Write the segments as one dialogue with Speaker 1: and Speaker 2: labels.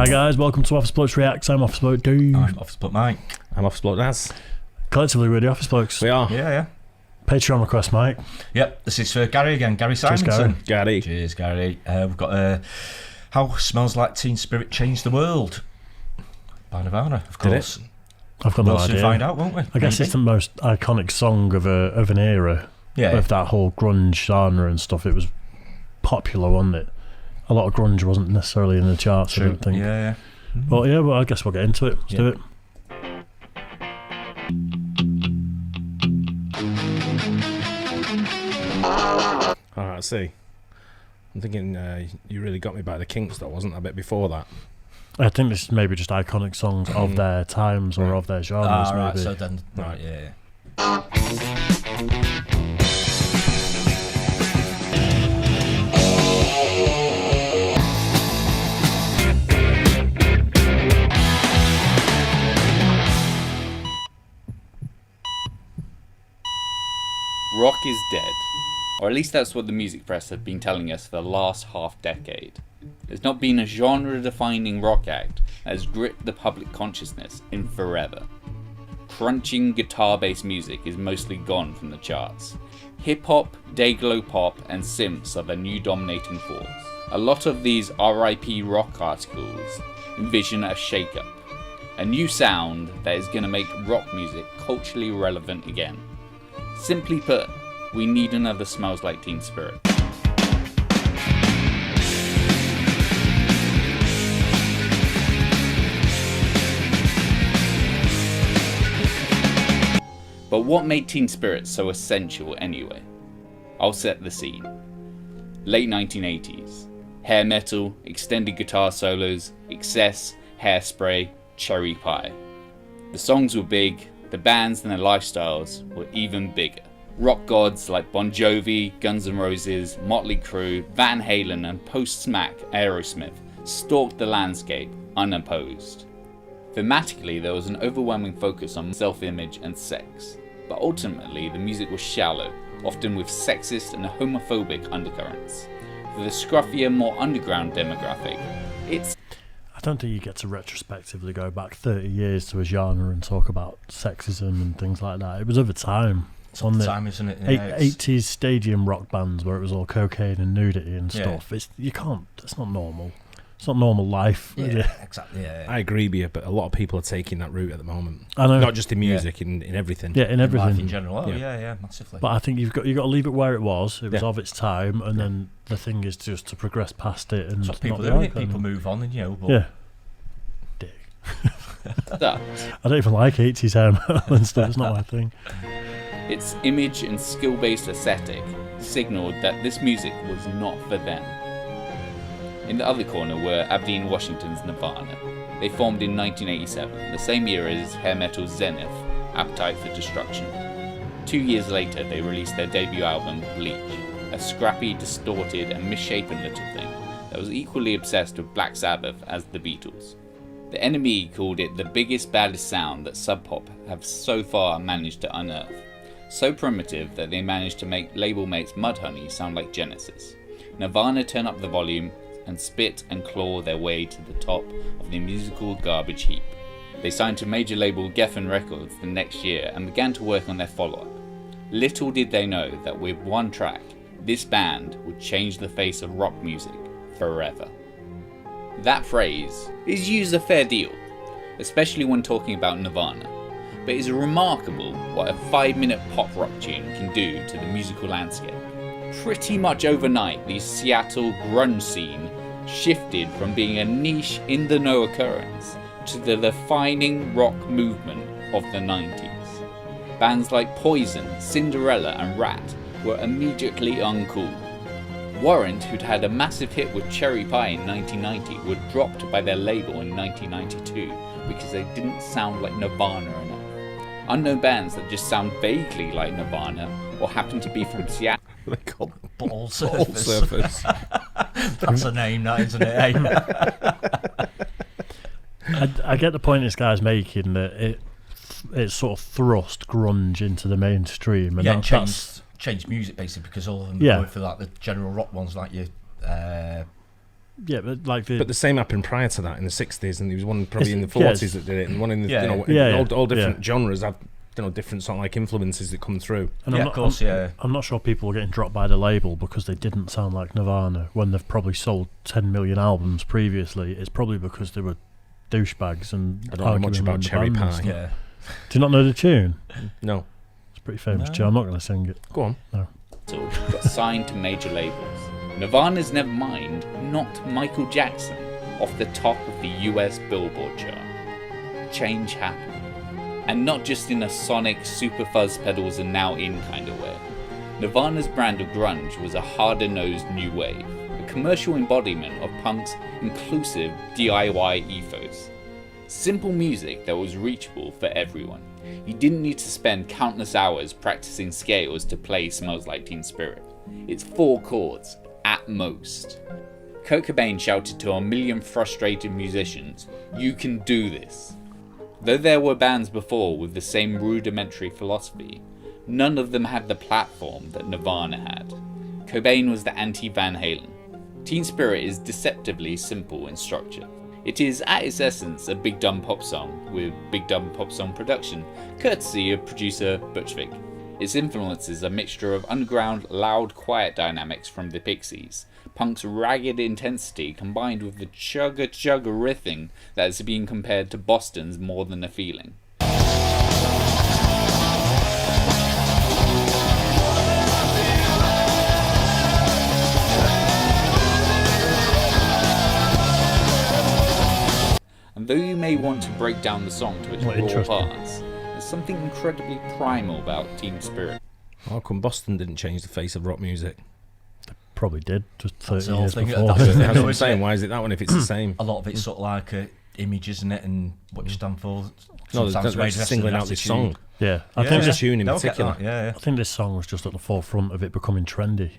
Speaker 1: Hi guys, welcome to Office Blokes Reacts. I'm Office Bloke Dave.
Speaker 2: I'm Office Bloke Mike.
Speaker 3: I'm Office Bloke Naz.
Speaker 1: Collectively we're the Office Blokes.
Speaker 3: We are.
Speaker 2: Yeah.
Speaker 1: Patreon request, Mike.
Speaker 2: Yep, this is for Gary again, Gary Simonson.
Speaker 3: Gary.
Speaker 2: Cheers, Gary. We've got How Smells Like Teen Spirit Changed the World by Nirvana, of course.
Speaker 1: I've got no
Speaker 2: We'll soon
Speaker 1: idea.
Speaker 2: find out, won't we?
Speaker 1: I guess it's the most iconic song of an era.
Speaker 2: Yeah.
Speaker 1: Of that whole grunge genre and stuff. It was popular, wasn't it? A lot of grunge wasn't necessarily in the charts,
Speaker 2: True.
Speaker 1: I don't think.
Speaker 2: Yeah.
Speaker 1: But yeah, well, I guess we'll get into it. Let's do it.
Speaker 3: Alright, I see. I'm thinking You Really Got Me by the Kinks, though, wasn't it? A bit before that.
Speaker 1: I think this is maybe just iconic songs of their times or of their genres,
Speaker 2: Right,
Speaker 1: maybe.
Speaker 2: so then, right, yeah.
Speaker 4: Rock is dead. Or at least that's what the music press have been telling us for the last half-decade. There's not been a genre-defining rock act that has gripped the public consciousness in forever. Crunching guitar-based music is mostly gone from the charts. Hip-hop, day-glow pop, and synths are the new dominating force. A lot of these RIP rock articles envision a shake-up. A new sound that is going to make rock music culturally relevant again. Simply put, we need another Smells Like Teen Spirit. But what made Teen Spirit so essential anyway? I'll set the scene. Late 1980s. Hair metal, extended guitar solos, excess, hairspray, cherry pie. The songs were big, the bands and their lifestyles were even bigger. Rock gods like Bon Jovi, Guns N' Roses, Motley Crue, Van Halen and post-smack Aerosmith stalked the landscape unopposed. Thematically, there was an overwhelming focus on self-image and sex, but ultimately the music was shallow, often with sexist and homophobic undercurrents. For the scruffier, more underground demographic,
Speaker 1: I don't think you get to retrospectively go back 30 years to a genre and talk about sexism and things like that. It was over time.
Speaker 2: It's all the time, isn't it? Yeah,
Speaker 1: 80s stadium rock bands where it was all cocaine and nudity and stuff. It's not normal. It's not normal life.
Speaker 2: Yeah, exactly. Yeah.
Speaker 3: I agree with you, but a lot of people are taking that route at the moment.
Speaker 1: I know.
Speaker 3: Not just in music, in everything.
Speaker 1: Yeah, in everything.
Speaker 2: Life in general. Oh,
Speaker 3: Yeah.
Speaker 2: yeah, massively.
Speaker 1: But I think you've got to leave it where it was. It was
Speaker 3: Yeah.
Speaker 1: of its time, and then the thing is just to progress past it and
Speaker 2: That's what people
Speaker 1: not
Speaker 2: do,
Speaker 1: be
Speaker 2: isn't it?
Speaker 1: like
Speaker 2: People
Speaker 1: that.
Speaker 2: move on, and but
Speaker 1: Yeah. Dick.
Speaker 4: that
Speaker 1: I don't even like 80s hair metal and stuff. It's not my thing.
Speaker 4: its image and skill-based aesthetic signalled that this music was not for them. In the other corner were Aberdeen, Washington's Nirvana. They formed in 1987, the same year as hair metal's zenith, Appetite for Destruction. 2 years later, they released their debut album, Bleach, a scrappy, distorted and misshapen little thing that was equally obsessed with Black Sabbath as the Beatles. The NME called it the biggest, baddest sound that Sub Pop have so far managed to unearth. So primitive that they managed to make label mates Mudhoney sound like Genesis. Nirvana turn up the volume and spit and claw their way to the top of the musical garbage heap. They signed to major label Geffen Records the next year and began to work on their follow-up. Little did they know that with one track, this band would change the face of rock music forever. That phrase is used a fair deal, especially when talking about Nirvana, but it's remarkable what a 5-minute pop rock tune can do to the musical landscape. Pretty much overnight, the Seattle grunge scene shifted from being a niche in-the-know occurrence to the defining rock movement of the 90s. Bands like Poison, Cinderella and Rat were immediately uncool. Warrant, who'd had a massive hit with Cherry Pie in 1990, were dropped by their label in 1992 because they didn't sound like Nirvana enough. Unknown bands that just sound vaguely like Nirvana or happen to be from Seattle.
Speaker 3: They call
Speaker 2: Ball
Speaker 3: Ball
Speaker 2: surface.
Speaker 3: surface.
Speaker 2: That's a name, that isn't it?
Speaker 1: I get the point this guy's making, that it sort of thrust grunge into the mainstream, and
Speaker 2: Yeah,
Speaker 1: that's
Speaker 2: changed music basically, because all of them
Speaker 1: Yeah.
Speaker 2: going for like the general rock ones, like your
Speaker 1: Yeah, but
Speaker 3: But the same happened prior to that in the 60s, and there was one probably in the
Speaker 1: Yes.
Speaker 3: 40s that did it, and one in the
Speaker 2: Yeah.
Speaker 3: all different genres have different sort of like influences that come through.
Speaker 1: And
Speaker 2: Yeah,
Speaker 1: I'm
Speaker 2: of course, yeah.
Speaker 1: I'm not sure people are getting dropped by the label because they didn't sound like Nirvana when they've probably sold 10 million albums previously. It's probably because they were douchebags and
Speaker 3: I don't know much
Speaker 1: arguing
Speaker 3: about
Speaker 1: in the
Speaker 3: Cherry
Speaker 1: band and
Speaker 3: Pie.
Speaker 1: stuff.
Speaker 2: Yeah.
Speaker 1: Do you not know the tune?
Speaker 3: No,
Speaker 1: It's a pretty famous
Speaker 2: No.
Speaker 1: tune. I'm not going to sing it.
Speaker 3: go on.
Speaker 4: got signed to major labels. Nirvana's Nevermind knocked Michael Jackson off the top of the US Billboard chart. Change happened. And not just in a sonic, super fuzz pedals and now in kind of way. Nirvana's brand of grunge was a harder-nosed new wave, a commercial embodiment of punk's inclusive DIY ethos. Simple music that was reachable for everyone. You didn't need to spend countless hours practicing scales to play Smells Like Teen Spirit. It's 4 chords, at most. Kurt Cobain shouted to a million frustrated musicians, "You can do this." Though there were bands before with the same rudimentary philosophy, none of them had the platform that Nirvana had. Cobain was the anti-Van Halen. Teen Spirit is deceptively simple in structure. It is at its essence a big dumb pop song with big dumb pop song production, courtesy of producer Butch Vig. Its influences are a mixture of underground, loud, quiet dynamics from the Pixies, punk's ragged intensity combined with the chugga-chugga riffing that is being compared to Boston's More Than a Feeling. And though you may want to break down the song to its
Speaker 1: What
Speaker 4: raw
Speaker 1: interesting.
Speaker 4: parts, there's something incredibly primal about Teen Spirit.
Speaker 3: How come Boston didn't change the face of rock music?
Speaker 1: Probably did, just
Speaker 2: That's
Speaker 1: 30
Speaker 2: the whole
Speaker 1: years
Speaker 2: thing.
Speaker 1: before.
Speaker 2: That's the thing,
Speaker 3: That's what I'm
Speaker 2: isn't
Speaker 3: saying.
Speaker 2: it?
Speaker 3: Why is it that one if it's the same?
Speaker 2: A lot of it's sort of like a image, isn't it? And what you stand for.
Speaker 3: No,
Speaker 2: Sometimes
Speaker 3: that's
Speaker 2: made
Speaker 3: singling out this song.
Speaker 1: Yeah, I
Speaker 2: Yeah.
Speaker 1: think
Speaker 3: This tune in
Speaker 2: They'll get
Speaker 3: particular.
Speaker 2: that, yeah.
Speaker 1: I think this song was just at the forefront of it becoming trendy.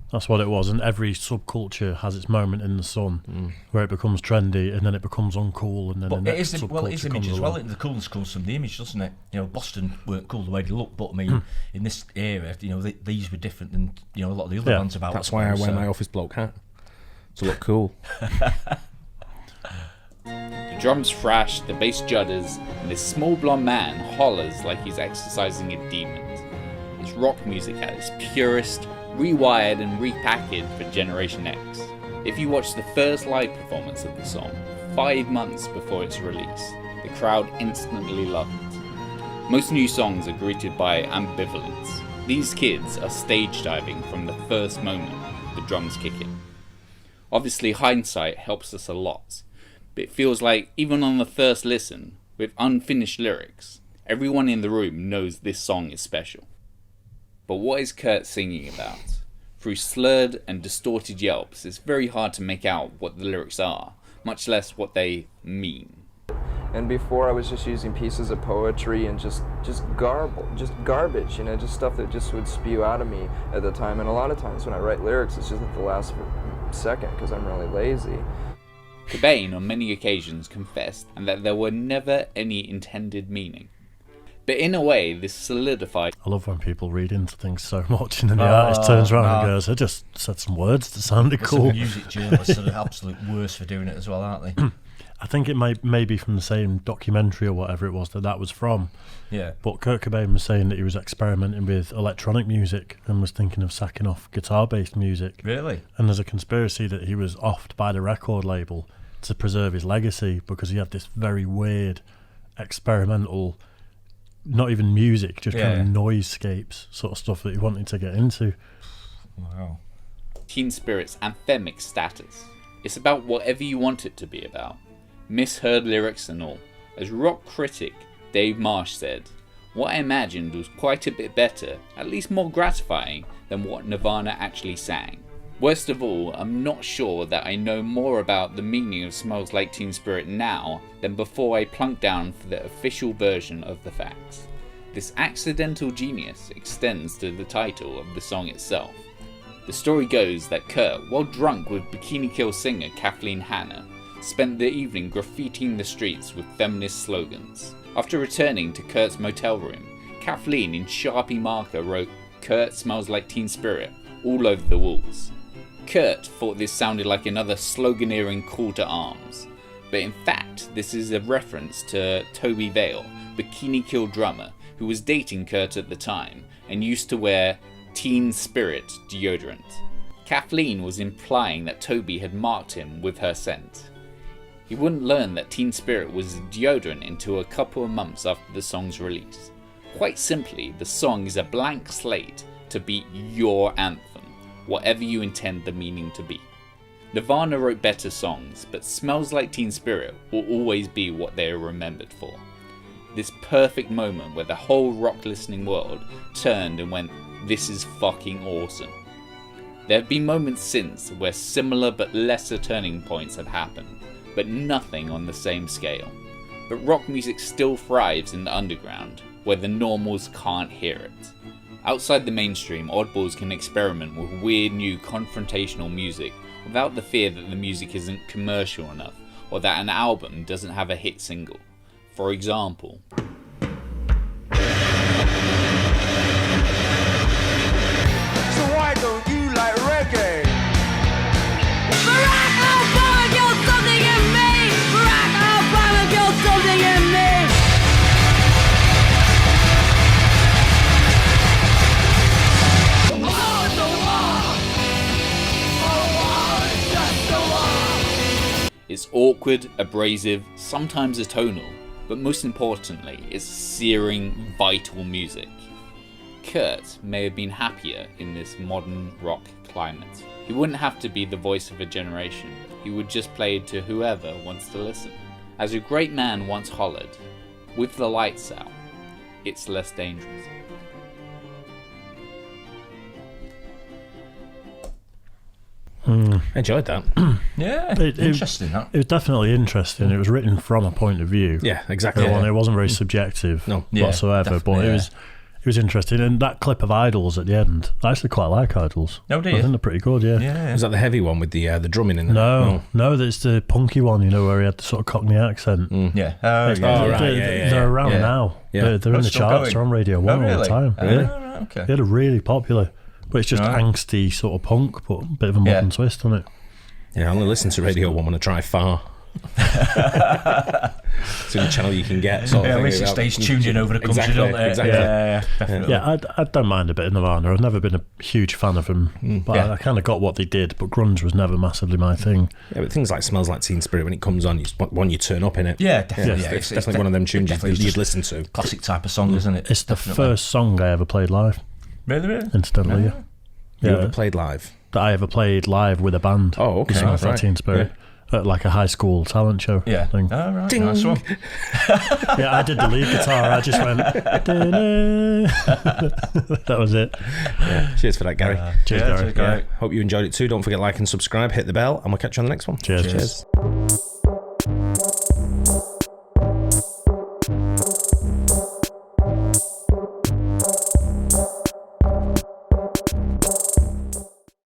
Speaker 1: That's what it was, and every subculture has its moment in the sun where it becomes trendy, and then it becomes uncool, and then
Speaker 2: But
Speaker 1: the
Speaker 2: it
Speaker 1: next
Speaker 2: is,
Speaker 1: subculture
Speaker 2: it is
Speaker 1: comes
Speaker 2: image as well.
Speaker 1: along.
Speaker 2: The coolness comes from the image, doesn't it? You know, Boston weren't cool the way they look, but I mean, in this era, you know, these were different than a lot of the other
Speaker 1: Yeah.
Speaker 2: bands about.
Speaker 3: That's why I wear
Speaker 2: so.
Speaker 3: my office bloke hat to look cool.
Speaker 4: The drums thrash, the bass judders, and this small blonde man hollers like he's exercising a demon. It's rock music at its purest, rewired and repackaged for Generation X. If you watch the first live performance of the song, 5 months before its release, the crowd instantly loved it. Most new songs are greeted by ambivalence. These kids are stage diving from the first moment the drums kick in. Obviously hindsight helps us a lot, but it feels like even on the first listen, with unfinished lyrics, everyone in the room knows this song is special. But what is Kurt singing about? Through slurred and distorted yelps, it's very hard to make out what the lyrics are, much less what they mean.
Speaker 5: And before I was just using pieces of poetry and just garbage, just stuff that just would spew out of me at the time. And a lot of times when I write lyrics, it's just at the last second because I'm really lazy.
Speaker 4: Cobain on many occasions confessed and that there were never any intended meaning. But in a way, this solidified.
Speaker 1: I love when people read into things so much, and then the artist turns around and goes, "I just said some words that sounded
Speaker 2: But
Speaker 1: cool."
Speaker 2: some music journalists are the absolute worst for doing it as well, aren't they?
Speaker 1: I think it may be from the same documentary or whatever it was that was from.
Speaker 2: Yeah.
Speaker 1: But Kurt Cobain was saying that he was experimenting with electronic music and was thinking of sacking off guitar-based music.
Speaker 2: Really?
Speaker 1: And there's a conspiracy that he was offed by the record label to preserve his legacy because he had this very weird, experimental, not even music, just kind of noisescapes sort of stuff that he wanted to get into.
Speaker 2: Wow.
Speaker 4: Teen Spirit's anthemic status. It's about whatever you want it to be about. Misheard lyrics and all. As rock critic Dave Marsh said, what I imagined was quite a bit better, at least more gratifying, than what Nirvana actually sang. Worst of all, I'm not sure that I know more about the meaning of Smells Like Teen Spirit now than before I plunked down for the official version of the facts. This accidental genius extends to the title of the song itself. The story goes that Kurt, while drunk with Bikini Kill singer Kathleen Hanna, spent the evening graffitiing the streets with feminist slogans. After returning to Kurt's motel room, Kathleen in Sharpie marker wrote "Kurt smells like Teen Spirit" all over the walls. Kurt thought this sounded like another sloganeering call to arms, but in fact this is a reference to Toby Vale, Bikini Kill drummer, who was dating Kurt at the time and used to wear Teen Spirit deodorant. Kathleen was implying that Toby had marked him with her scent. He wouldn't learn that Teen Spirit was deodorant until a couple of months after the song's release. Quite simply, the song is a blank slate to be your anthem, whatever you intend the meaning to be. Nirvana wrote better songs, but Smells Like Teen Spirit will always be what they are remembered for. This perfect moment where the whole rock listening world turned and went, "This is fucking awesome." There have been moments since where similar but lesser turning points have happened, but nothing on the same scale. But rock music still thrives in the underground, where the normals can't hear it. Outside the mainstream, oddballs can experiment with weird new confrontational music without the fear that the music isn't commercial enough or that an album doesn't have a hit single. For example,
Speaker 6: So why don't you like reggae?
Speaker 7: Barack Obama killed something in me! Barack Obama killed something in me!
Speaker 4: it's awkward, abrasive, sometimes atonal, but most importantly, it's searing, vital music. Kurt may have been happier in this modern rock climate. He wouldn't have to be the voice of a generation. He would just play to whoever wants to listen. As a great man once hollered, "With the lights out, it's less dangerous."
Speaker 3: I enjoyed that.
Speaker 2: Yeah,
Speaker 1: It-
Speaker 2: interesting. That.
Speaker 1: It was definitely interesting. It was written from a point of view.
Speaker 3: Yeah, exactly.
Speaker 1: It wasn't very subjective
Speaker 3: No.
Speaker 2: Yeah,
Speaker 1: whatsoever, but
Speaker 2: definitely,
Speaker 1: it was interesting. And that clip of Idols at the end, I actually quite like Idols.
Speaker 2: Oh, do
Speaker 1: I
Speaker 2: you?
Speaker 1: think they're pretty good, yeah.
Speaker 2: Yeah.
Speaker 3: Was that the heavy one with the drumming in there?
Speaker 1: No, that's the punky one, where he had the sort of Cockney accent.
Speaker 2: Yeah.
Speaker 3: Oh, right, yeah.
Speaker 1: They're around
Speaker 3: Yeah.
Speaker 1: now.
Speaker 3: Yeah.
Speaker 1: They're in
Speaker 2: Oh,
Speaker 1: the
Speaker 2: still
Speaker 1: charts.
Speaker 2: going?
Speaker 1: They're on Radio 1 all the time.
Speaker 3: Really?
Speaker 2: Right, okay.
Speaker 1: They're really popular. But it's just
Speaker 2: Right.
Speaker 1: angsty sort of punk, but a bit of a modern twist on it.
Speaker 3: Yeah, I only listen to Radio 1 when I drive far. It's the only channel you can get. Sort of
Speaker 2: Yeah, at
Speaker 3: thing
Speaker 2: least it
Speaker 3: without-
Speaker 2: stays tuned in over the country,
Speaker 3: Exactly,
Speaker 2: don't it?
Speaker 3: exactly.
Speaker 2: Yeah, definitely.
Speaker 1: Yeah, I don't mind a bit of Nirvana. I've never been a huge fan of them, but
Speaker 2: Yeah.
Speaker 1: I kind of got what they did. But grunge was never massively my thing.
Speaker 3: Yeah, but things like Smells Like Teen Spirit, when it comes on, you turn up in it.
Speaker 2: Yeah, definitely.
Speaker 3: Yeah,
Speaker 2: Yeah,
Speaker 3: it's definitely one of them tunes
Speaker 2: definitely
Speaker 3: you'd
Speaker 2: just
Speaker 3: listen to.
Speaker 2: classic type of song, isn't it?
Speaker 1: It's the
Speaker 2: Definitely.
Speaker 1: first song I ever played live.
Speaker 2: Really?
Speaker 1: Incidentally,
Speaker 3: You
Speaker 1: yeah.
Speaker 3: ever played live?
Speaker 1: That I ever played live with a band.
Speaker 3: Oh, okay.
Speaker 1: It Smells Like
Speaker 3: Right.
Speaker 1: Teen Spirit. At like a high school talent show
Speaker 2: Yeah.
Speaker 1: thing.
Speaker 2: Oh, right.
Speaker 3: Ding.
Speaker 2: Nice one.
Speaker 1: Yeah, I did the lead guitar. I just went. "Da-da." That was it.
Speaker 3: Cheers for that, Gary.
Speaker 1: Cheers,
Speaker 2: yeah,
Speaker 1: Gary.
Speaker 2: Gary.
Speaker 3: Hope you enjoyed it too. Don't forget to like and subscribe, hit the bell, and we'll catch you on the next one.
Speaker 1: Cheers.
Speaker 2: Cheers.